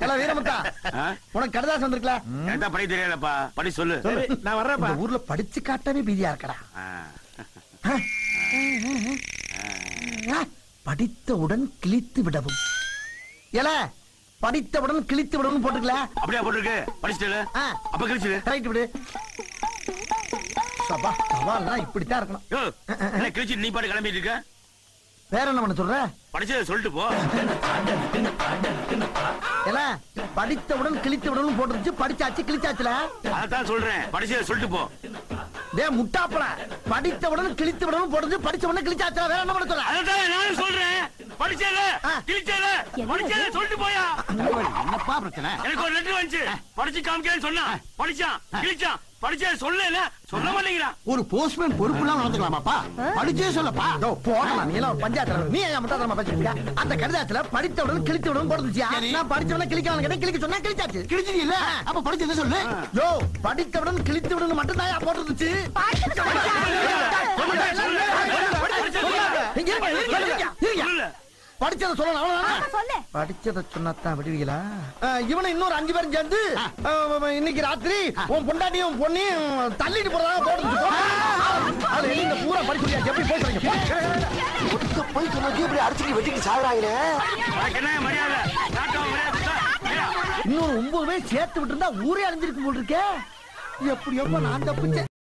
எல்லாம் வீரமுத்தா உனக்கு கடுதாசம் வந்திருக்கல எனக்கு படிக்க தெரியாதப்பா படி சொல்லு நான் வர்றேன்ப்பா ஊர்ல படிச்சு காட்டவே பீதியா இருக்கடா படித்தவுடன் கிழித்து விடவும் எல படித்தவுடன் கிழித்து விடவும் போட்டுக்கல அப்படியே போட்டுருக்கு படிச்சுட்டு அப்ப கிழிச்சு ரைட் விடு சபா சவால்லாம் இப்படித்தான் இருக்கணும் கிழிச்சு நீ பாட்டு கிளம்பிட்டு இருக்க வேற என்ன பண்ண சொல்ற படிச்சத சொல்லிட்டு போ எல படித்தவுடன் கிழித்து விடவும் போட்டுருச்சு படிச்சாச்சு கிழிச்சாச்சுல அதான் சொல்றேன் படிச்சத சொல்லிட்டு போ டே முட்டாப்பல படித்தவுடன் கிழித்து விடவும் போட்டுருச்சு படிச்ச உடனே கிழிச்சாச்சுல வேற என்ன பண்ண சொல்ற அதான் நானும் சொல்றேன் படிச்சத கிழிச்சத படிச்சத சொல்லிட்டு போயா என்னப்பா பிரச்சனை எனக்கு ஒரு லெட்டர் வந்துச்சு படிச்சு காமிக்கிறேன்னு சொன்னா படிச்சான் கிழிச்சான் படிச்சத சொல்லல சொல்ல மாட்டேங்கிறான் ஒரு போஸ்ட்மேன் பொறுப்புலாம் நடந்துக்கலாமாப்பா படிச்சே சொல்லப்பா போகலாம் நீ எல்லாம் பஞ்சாயத்துல நீ ஏன் முட்டாதமா பேசிட்டு அந்த கடிதத்துல படித்தவுடன் கிழித்து விடவும் போட்டுருச்சியா நான் படிச்சவன கிழிக்கலாம் கேட்டேன் கிழிக்க சொன்னா கிழிச்சாச்சு கிழிச்சு இல்ல அப்ப படிச்சதை சொல்லு யோ படித்தவுடன் கிழித்து விடணும் மட்டும் தான் போட்டுருச்சு படிச்சத சொல்லணும் படிச்சத சொன்னாதான் விடுவீங்களா இவனை இன்னொரு 5 பேரும் சேர்ந்து இன்னைக்கு ராத்திரி உன் பொண்டாட்டியும் பொண்ணையும் தள்ளிட்டு போறதாக போட்டு நீங்க பூரா படிச்சு எப்படி போய் சொல்றீங்க போய் சொன்னது இப்படி அடிச்சுட்டு வெட்டிட்டு சாகுறாங்களே இன்னொரு 9 பேர் சேர்த்து விட்டு இருந்தா ஊரே அழிஞ்சிருக்கு போல் இருக்கே எப்படியோ நான் தப்பிச்சேன்